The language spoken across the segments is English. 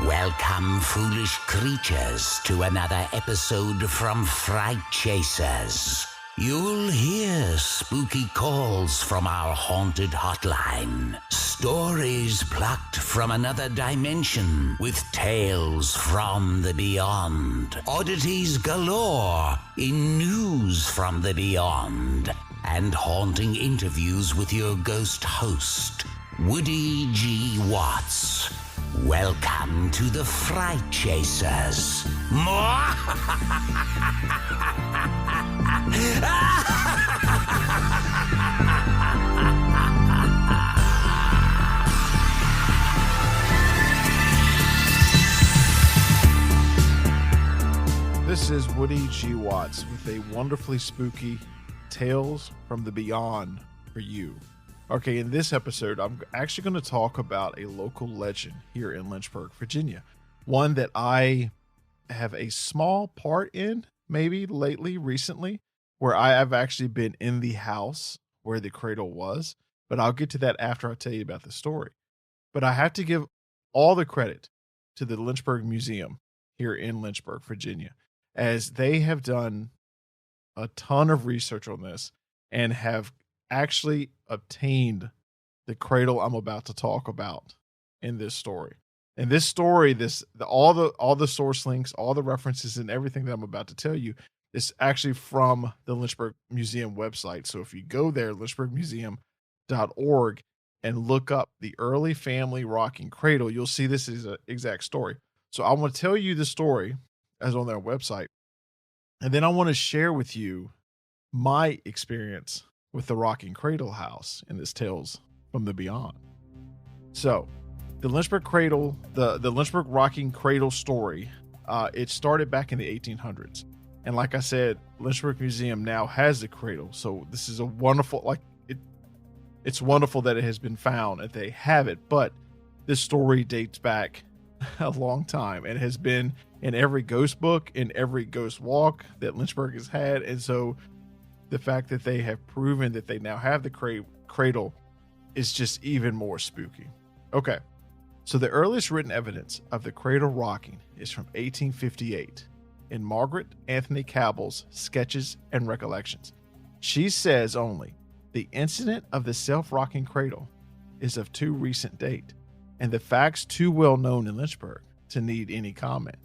Welcome, foolish creatures, to another episode from Fright Chasers. You'll hear spooky calls from our haunted hotline, stories plucked from another dimension with tales from the beyond, oddities galore in news from the beyond, and haunting interviews with your ghost host, Woody G. Watts. Welcome to the Fright Chasers. This is Woody G. Watts with a wonderfully spooky Tales from the Beyond for you. Okay, in this episode, I'm actually going to talk about a local legend here in Lynchburg, Virginia. One that I have a small part in, maybe recently, where I have actually been in the house where the cradle was. But I'll get to that after I tell you about the story. But I have to give all the credit to the Lynchburg Museum here in Lynchburg, Virginia, as they have done a ton of research on this and have actually obtained the cradle I'm about to talk about in this story. And this story, all the source links, all the references and everything that I'm about to tell you is actually from the Lynchburg Museum website. So if you go there, lynchburgmuseum.org, and look up the early family rocking cradle, you'll see this is an exact story. So I want to tell you the story as on their website. And then I want to share with you my experience with the rocking cradle house in this Tales from the Beyond. So the Lynchburg cradle, the Lynchburg rocking cradle story, it started back in the 1800s. And like I said, Lynchburg Museum now has the cradle. So this is a wonderful, it's wonderful that it has been found and they have it. But this story dates back a long time and has been in every ghost book, in every ghost walk that Lynchburg has had. And so the fact that they have proven that they now have the cradle is just even more spooky. Okay, so the earliest written evidence of the cradle rocking is from 1858 in Margaret Anthony Cabell's Sketches and Recollections. She says only, the incident of the self-rocking cradle is of too recent date, and the facts too well known in Lynchburg to need any comment.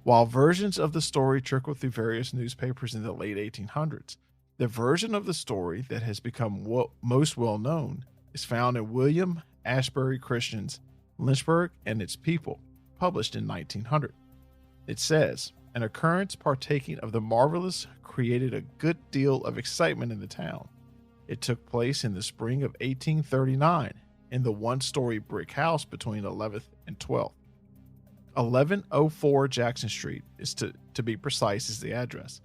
While versions of the story trickled through various newspapers in the late 1800s, the version of the story that has become most well known is found in William Ashbury Christian's Lynchburg and Its People, published in 1900. It says, an occurrence partaking of the marvelous created a good deal of excitement in the town. It took place in the spring of 1839 in the one-story brick house between 11th and 12th. 1104 Jackson Street is to be precise is the address.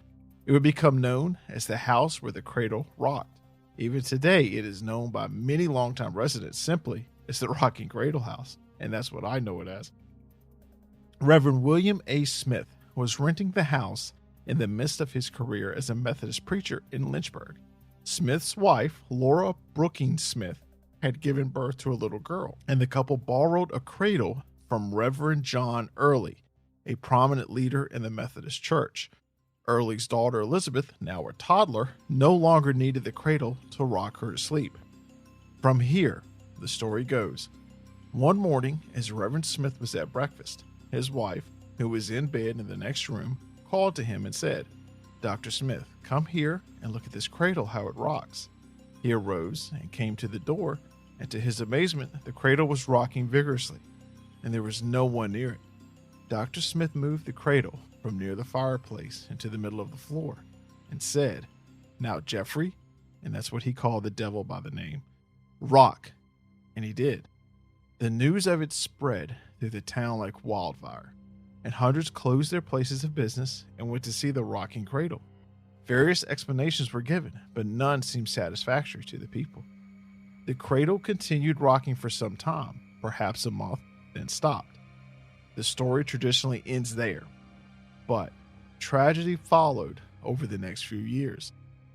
It would become known as the house where the cradle rocked. Even today, it is known by many longtime residents simply as the Rocking Cradle House, and that's what I know it as. Reverend William A. Smith was renting the house in the midst of his career as a Methodist preacher in Lynchburg. Smith's wife, Laura Brookings Smith, had given birth to a little girl, and the couple borrowed a cradle from Reverend John Early, a prominent leader in the Methodist Church. Early's daughter Elizabeth, now a toddler, no longer needed the cradle to rock her to sleep. From here, the story goes. One morning, as Reverend Smith was at breakfast, his wife, who was in bed in the next room, called to him and said, Dr. Smith, come here and look at this cradle, how it rocks. He arose and came to the door, and to his amazement, the cradle was rocking vigorously, and there was no one near it. Dr. Smith moved the cradle from near the fireplace into the middle of the floor and said, now Jeffrey, and that's what he called the devil by the name, rock. And he did. The news of it spread through the town like wildfire, and hundreds closed their places of business and went to see the rocking cradle. Various explanations were given, but none seemed satisfactory to the people. The cradle continued rocking for some time, perhaps a month, then stopped. The story traditionally ends there, but tragedy followed over the next few years.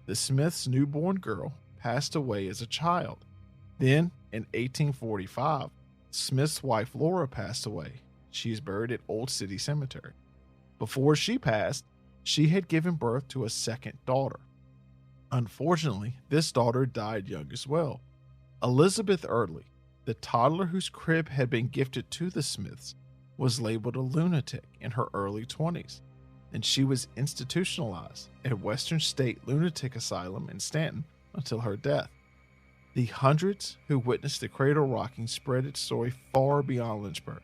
The Smiths' newborn girl passed away as a child. Then, in 1845, Smith's wife Laura passed away. She is buried at Old City Cemetery. Before she passed, she had given birth to a second daughter. Unfortunately, this daughter died young as well. Elizabeth Early, the toddler whose crib had been gifted to the Smiths, was labeled a lunatic in her early 20s, and she was institutionalized at Western State Lunatic Asylum in Stanton until her death. The hundreds who witnessed the cradle rocking spread its story far beyond Lynchburg.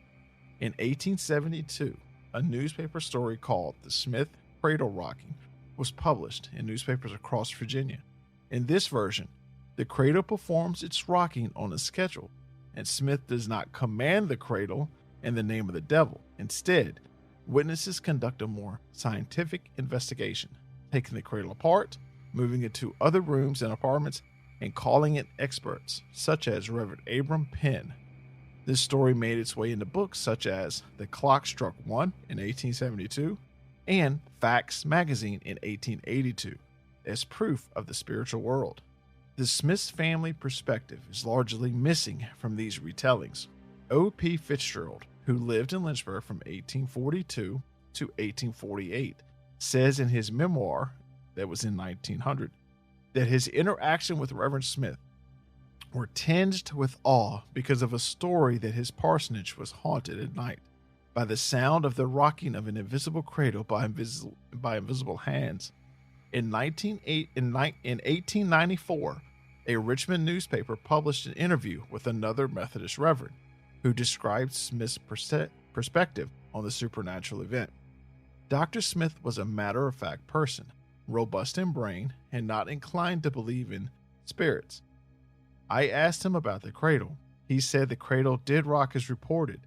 In 1872, a newspaper story called The Smith Cradle Rocking was published in newspapers across Virginia. In this version, the cradle performs its rocking on a schedule, and Smith does not command the cradle in the name of the devil. Instead, witnesses conduct a more scientific investigation, taking the cradle apart, moving it to other rooms and apartments, and calling in experts such as Reverend Abram Penn. This story made its way into books such as The Clock Struck One in 1872 and Facts magazine in 1882 as proof of the spiritual world. The Smiths family perspective is largely missing from these retellings. O.P. Fitzgerald, who lived in Lynchburg from 1842 to 1848, says in his memoir that was in 1900 that his interaction with Reverend Smith were tinged with awe because of a story that his parsonage was haunted at night by the sound of the rocking of an invisible cradle by invisible hands. In 1894, a Richmond newspaper published an interview with another Methodist reverend who described Smith's perspective on the supernatural event. Dr. Smith was a matter-of-fact person, robust in brain, and not inclined to believe in spirits. I asked him about the cradle. He said the cradle did rock as reported,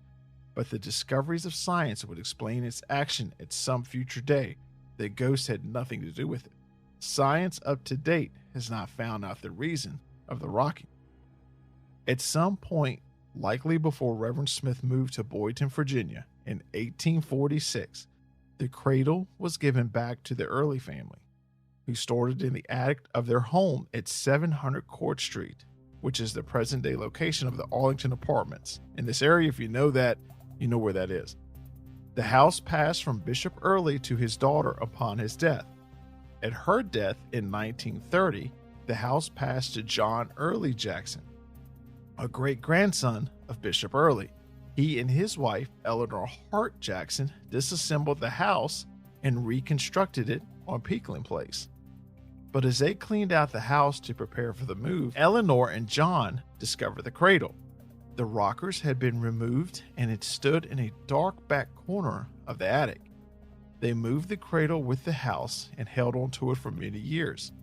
but the discoveries of science would explain its action at some future day. The ghost had nothing to do with it. Science up to date has not found out the reason of the rocking. At some point, likely before Reverend Smith moved to Boydton, Virginia in 1846, the cradle was given back to the Early family, who stored it in the attic of their home at 700 Court Street, which is the present-day location of the Arlington Apartments. In this area, if you know that, you know where that is. The house passed from Bishop Early to his daughter upon his death. At her death in 1930, the house passed to John Early Jackson, a great-grandson of Bishop Early. He and his wife, Eleanor Hart Jackson, disassembled the house and reconstructed it on Peakland Place. But as they cleaned out the house to prepare for the move, Eleanor and John discovered the cradle. The rockers had been removed and it stood in a dark back corner of the attic. They moved the cradle with the house and held onto it for many years.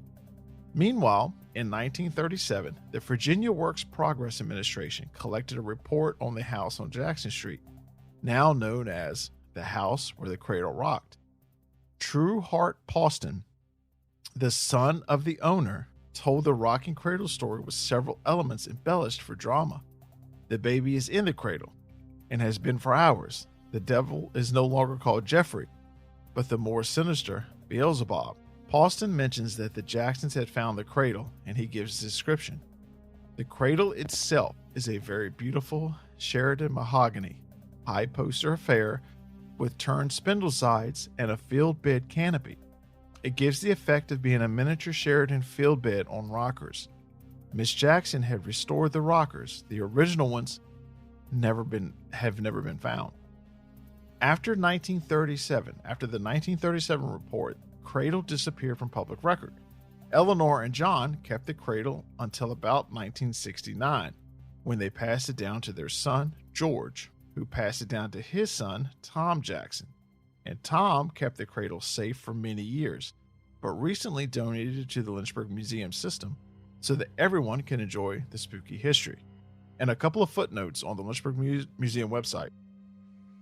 Meanwhile, in 1937, the Virginia Works Progress Administration collected a report on the house on Jackson Street, now known as the house where the cradle rocked. True Hart Poston, the son of the owner, told the rocking cradle story with several elements embellished for drama. The baby is in the cradle and has been for hours. The devil is no longer called Jeffrey, but the more sinister Beelzebub. Poston mentions that the Jacksons had found the cradle, and he gives a description. The cradle itself is a very beautiful Sheridan mahogany, high-poster affair with turned spindle sides and a field bed canopy. It gives the effect of being a miniature Sheridan field bed on rockers. Miss Jackson had restored the rockers. The original ones have never been found. After the 1937 report, cradle disappeared from public record. Eleanor and John kept the cradle until about 1969, when they passed it down to their son, George, who passed it down to his son, Tom Jackson. And Tom kept the cradle safe for many years, but recently donated it to the Lynchburg Museum system so that everyone can enjoy the spooky history. And a couple of footnotes on the Lynchburg Museum website.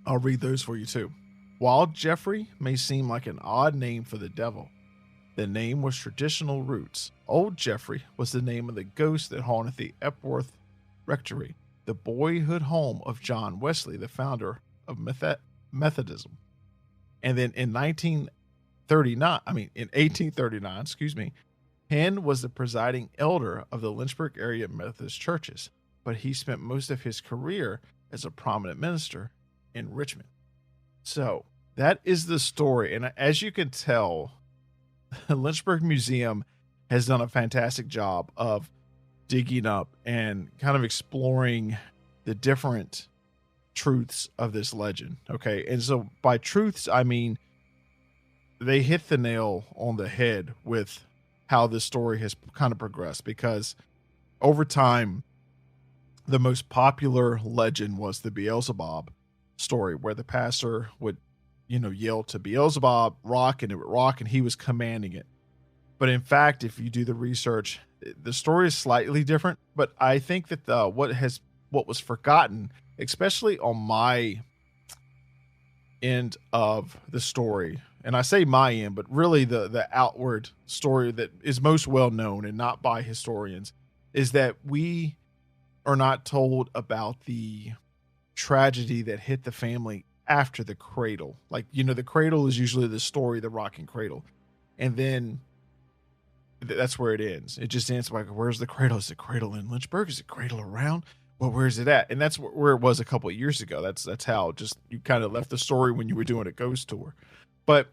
I'll read those for you too. While Jeffrey may seem like an odd name for the devil, the name was traditional roots. Old Jeffrey was the name of the ghost that haunted the Epworth Rectory, the boyhood home of John Wesley, the founder of Methodism. And then in 1839, Penn was the presiding elder of the Lynchburg area Methodist churches, but he spent most of his career as a prominent minister in Richmond. So that is the story. And as you can tell, the Lynchburg Museum has done a fantastic job of digging up and kind of exploring the different truths of this legend. Okay. And so by truths, I mean, they hit the nail on the head with how this story has kind of progressed, because over time, the most popular legend was the Beelzebub story, where the pastor would, yell to Beelzebub, rock, and it would rock, and he was commanding it. But in fact, if you do the research, the story is slightly different. But I think that what was forgotten, especially on my end of the story, and I say my end, but really the outward story that is most well known and not by historians, is that we are not told about the tragedy that hit the family after the cradle. Like, the cradle is usually the story, the rocking cradle. And then that's where it ends. It just ends like, where's the cradle? Is the cradle in Lynchburg? Is the cradle around? Well, where's it at? And that's where it was a couple of years ago. That's how just you kind of left the story when you were doing a ghost tour. But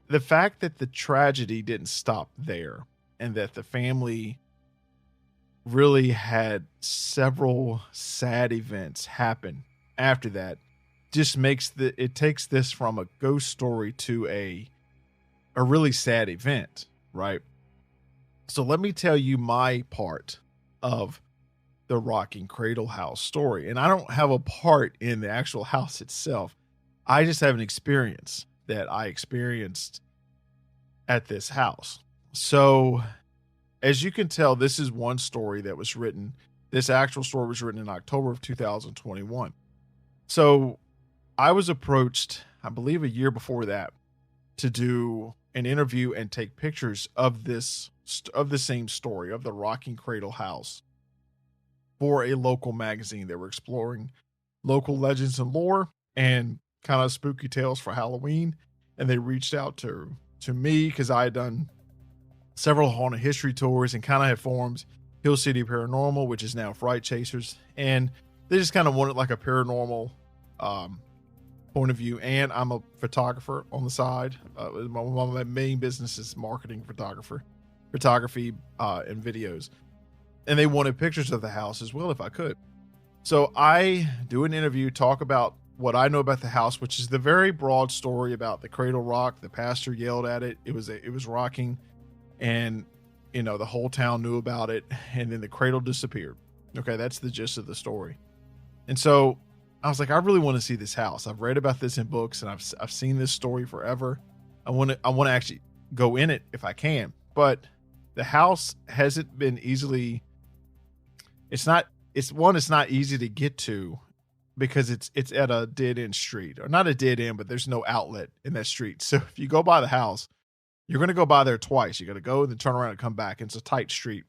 the fact that the tragedy didn't stop there, and that the family really had several sad events happen after that, just makes it takes this from a ghost story to a really sad event, right? So let me tell you my part of the rocking cradle house story. And I don't have a part in the actual house itself. I just have an experience that I experienced at this house. So as you can tell, this is one story that was written. This actual story was written in October of 2021. So I was approached, I believe a year before that, to do an interview and take pictures of the same story of the rocking cradle house for a local magazine. They were exploring local legends and lore and kind of spooky tales for Halloween. And they reached out to me because I had done several haunted history tours and kind of had formed Hill City Paranormal, which is now Fright Chasers. And they just kind of wanted like a paranormal point of view. And I'm a photographer on the side. One of my main business is marketing photography and videos. And they wanted pictures of the house as well if I could. So I do an interview, talk about what I know about the house, which is the very broad story about the cradle rock. The pastor yelled at it. It was rocking, and the whole town knew about it. And then the cradle disappeared. Okay, that's the gist of the story. And so I was like, I really want to see this house. I've read about this in books, and I've seen this story forever. I want to actually go in it if I can. But the house hasn't been easily. It's not easy to get to, because it's at a dead end street, or not a dead end, but there's no outlet in that street. So if you go by the house, you're going to go by there twice. You got to go and then turn around and come back. It's a tight street.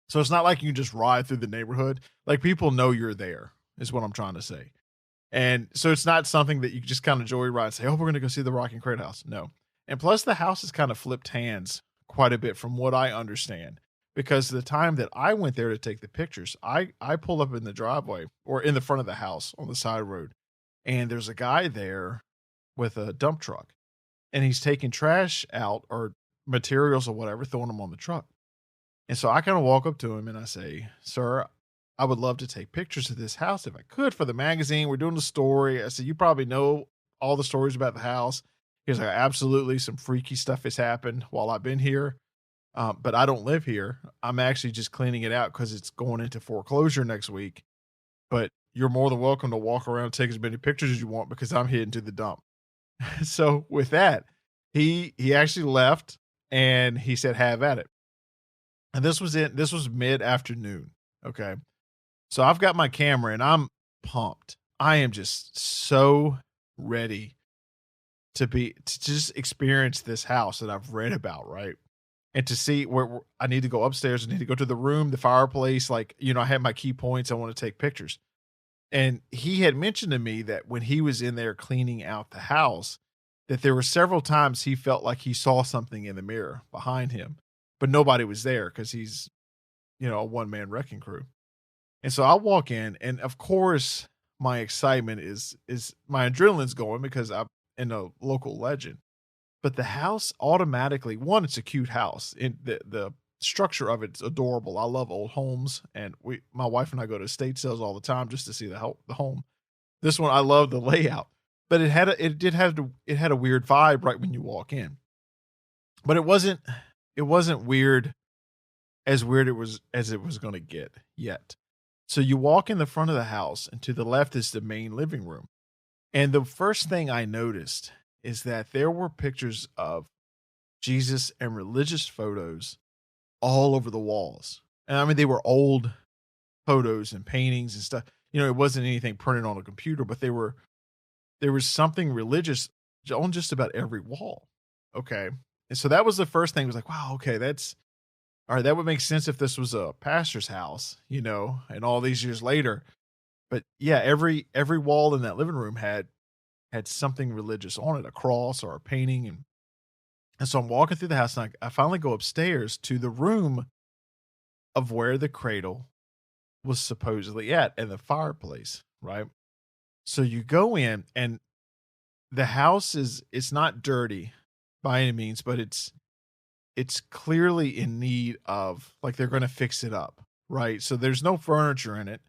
So it's not like you can just ride through the neighborhood. Like, people know you're there is what I'm trying to say. And so it's not something that you just kind of joyride and say, oh, we're going to go see the rocking cradle house. No. And plus the house has kind of flipped hands quite a bit from what I understand. Because the time that I went there to take the pictures, I pull up in the driveway or in the front of the house on the side road, and there's a guy there with a dump truck, and he's taking trash out or materials or whatever, throwing them on the truck. And so I kind of walk up to him and I say, sir, I would love to take pictures of this house if I could for the magazine. We're doing the story. I said, you probably know all the stories about the house. He's like, absolutely. Some freaky stuff has happened while I've been here. But I don't live here. I'm actually just cleaning it out because it's going into foreclosure next week. But you're more than welcome to walk around and take as many pictures as you want, because I'm heading to the dump. So with that, he actually left, and he said, have at it. And this was mid-afternoon. Okay. So I've got my camera and I'm pumped. I am just so ready to just experience this house that I've read about, right? And to see where I need to go upstairs. I need to go to the room, the fireplace. Like, I have my key points. I want to take pictures. And he had mentioned to me that when he was in there cleaning out the house, that there were several times he felt like he saw something in the mirror behind him, but nobody was there because he's, a one-man wrecking crew. And so I walk in, and of course, my excitement is my adrenaline's going because I'm in a local legend. But the house automatically, one, it's a cute house. And the structure of it's adorable. I love old homes, and my wife and I go to estate sales all the time just to see the home. This one, I love the layout, but it had a weird vibe right when you walk in. But it wasn't weird as it was going to get yet. So you walk in the front of the house, and to the left is the main living room. And the first thing I noticed is that there were pictures of Jesus and religious photos all over the walls. And I mean, they were old photos and paintings and stuff. It wasn't anything printed on a computer, but there was something religious on just about every wall. Okay. And so that was the first thing. Was like, wow, okay, that's all right. That would make sense if this was a pastor's house, and all these years later. But yeah, every wall in that living room had something religious on it, a cross or a painting. And so I'm walking through the house, and I finally go upstairs to the room of where the cradle was supposedly at, and the fireplace, right? So you go in, and the house it's not dirty by any means, but it's clearly in need of, like, they're going to fix it up, right? So there's no furniture in it.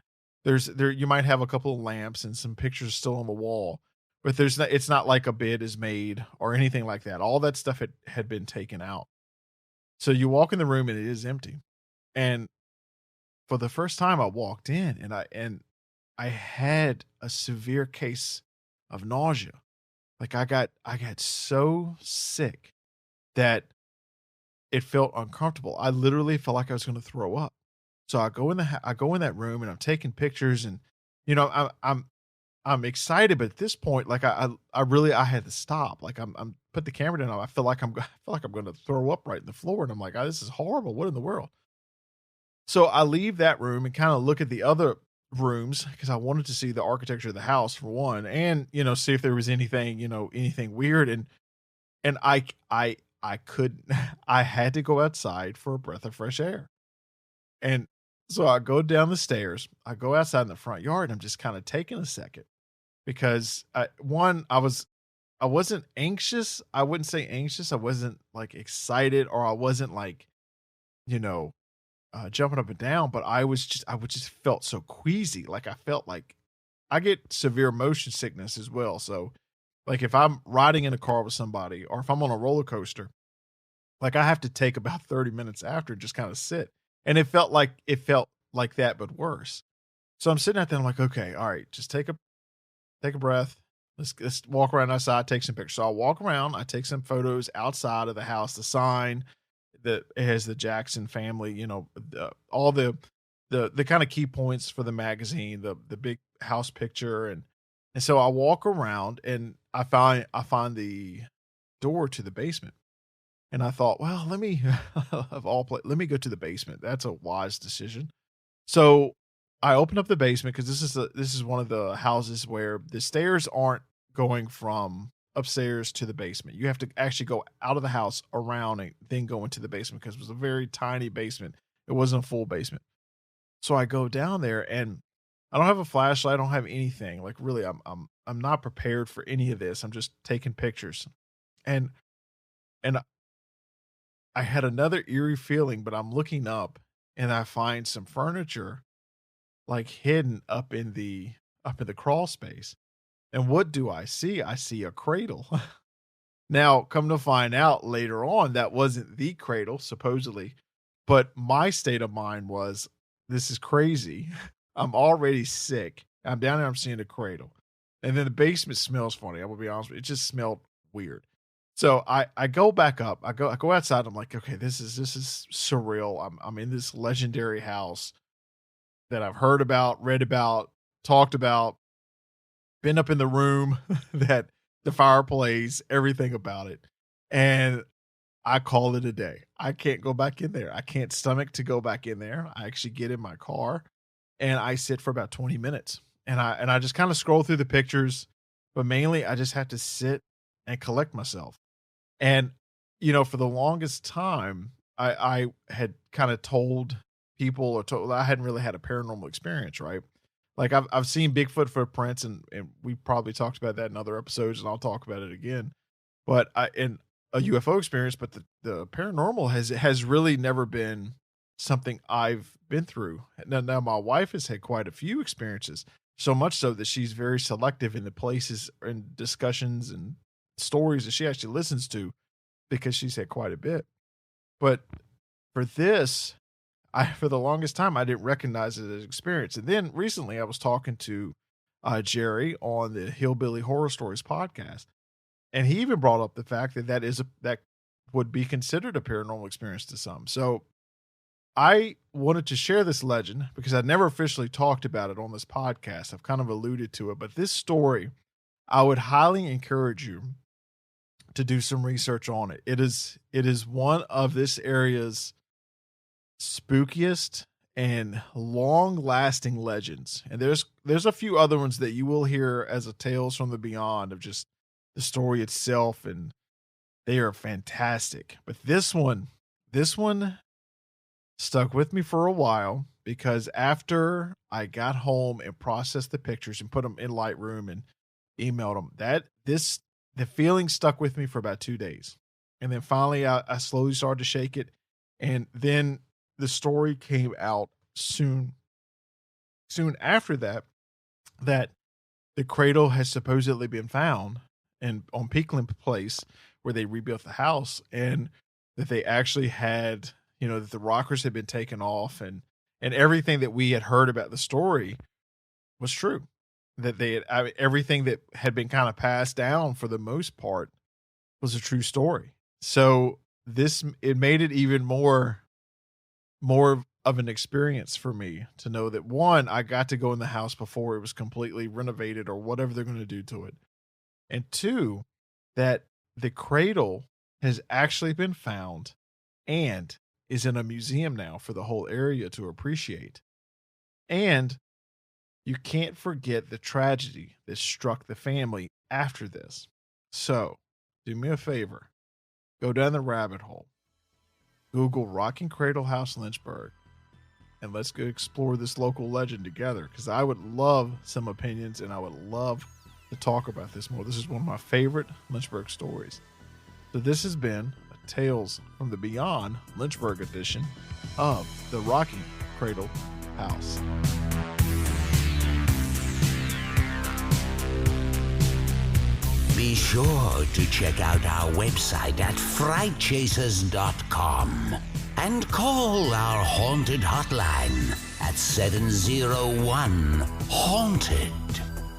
You might have a couple of lamps and some pictures still on the wall, but it's not like a bed is made or anything like that. All that stuff had been taken out. So you walk in the room and it is empty. And for the first time I walked in, and I had a severe case of nausea. Like I got so sick that it felt uncomfortable. I literally felt like I was going to throw up. So I go in that room, and I'm taking pictures, and I'm excited, but at this point, like I had to stop. Like I'm put the camera down. I feel like I'm going to throw up right in the floor, and I'm like, oh, this is horrible. What in the world? So I leave that room and kind of look at the other rooms because I wanted to see the architecture of the house for one, and see if there was anything weird. And I couldn't. I had to go outside for a breath of fresh air. And so I go down the stairs. I go outside in the front yard, and I'm just kind of taking a second because I wasn't anxious. I wouldn't say anxious. I wasn't like excited, or I wasn't like, jumping up and down, but I would just felt so queasy. Like I felt like I get severe motion sickness as well. So like if I'm riding in a car with somebody, or if I'm on a roller coaster, like I have to take about 30 minutes after and just kind of sit. And it felt like that, but worse. So I'm sitting out there, I'm like, okay, all right, just take a breath. Let's walk around outside, take some pictures. So I walk around, I take some photos outside of the house, the sign that it has the Jackson family, all the kind of key points for the magazine, the big house picture. And so I walk around, and I find the door to the basement. And I thought, well, let me let me go to the basement. That's a wise decision. So I opened up the basement because this is one of the houses where the stairs aren't going from upstairs to the basement. You have to actually go out of the house around and then go into the basement because it was a very tiny basement. It wasn't a full basement. So I go down there, and I don't have a flashlight. I don't have anything. Like really, I'm not prepared for any of this. I'm just taking pictures, and I had another eerie feeling. But I'm looking up, and I find some furniture like hidden up in the crawl space. And what do I see? I see a cradle. Now, come to find out later on, that wasn't the cradle, supposedly. But my state of mind was, this is crazy. I'm already sick. I'm down there, I'm seeing a cradle. And then the basement smells funny. I'm gonna be honest with you. It just smelled weird. So I go back up. I go outside. I'm like, okay, this is surreal. I'm in this legendary house that I've heard about, read about, talked about, been up in the room that the fireplace, everything about it. And I call it a day. I can't go back in there. I can't stomach to go back in there. I actually get in my car, and I sit for about 20 minutes, and I just kind of scroll through the pictures, but mainly I just have to sit and collect myself. And, for the longest time, I had kind of told people, I hadn't really had a paranormal experience, right? Like I've seen Bigfoot footprints, and we probably talked about that in other episodes, and I'll talk about it again. But in a UFO experience, but the paranormal has really never been something I've been through. Now my wife has had quite a few experiences, so much so that she's very selective in the places and discussions and stories that she actually listens to, because she's had quite a bit. But for this, for the longest time, I didn't recognize it as an experience. And then recently I was talking to Jerry on the Hillbilly Horror Stories podcast. And he even brought up the fact that that would be considered a paranormal experience to some. So I wanted to share this legend because I'd never officially talked about it on this podcast. I've kind of alluded to it, but this story, I would highly encourage you to do some research on it. It is one of this area's spookiest and long-lasting legends. And there's a few other ones that you will hear as a tales from the beyond of just the story itself, and they are fantastic. But this one stuck with me for a while, because after I got home and processed the pictures and put them in Lightroom and emailed them, the feeling stuck with me for about 2 days. And then finally I slowly started to shake it. And then the story came out soon after that the cradle has supposedly been found and on Peakland Place, where they rebuilt the house, and that they actually had, that the rockers had been taken off, and everything that we had heard about the story was true. That everything that had been kind of passed down for the most part was a true story. So it made it even more of an experience for me to know that, one, I got to go in the house before it was completely renovated or whatever they're going to do to it. And two, that the cradle has actually been found and is in a museum now for the whole area to appreciate. And you can't forget the tragedy that struck the family after this. So, do me a favor. Go down the rabbit hole. Google Rocking Cradle House Lynchburg. And let's go explore this local legend together, because I would love some opinions and I would love to talk about this more. This is one of my favorite Lynchburg stories. So this has been a Tales from the Beyond Lynchburg edition of the Rocking Cradle House. Be sure to check out our website at frightchasers.com and call our haunted hotline at 701-HAUNTED.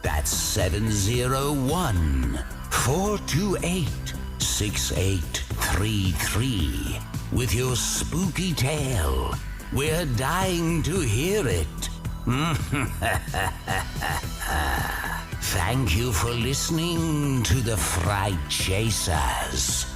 That's 701-428-6833. With your spooky tale. We're dying to hear it. Thank you for listening to the Fright Chasers.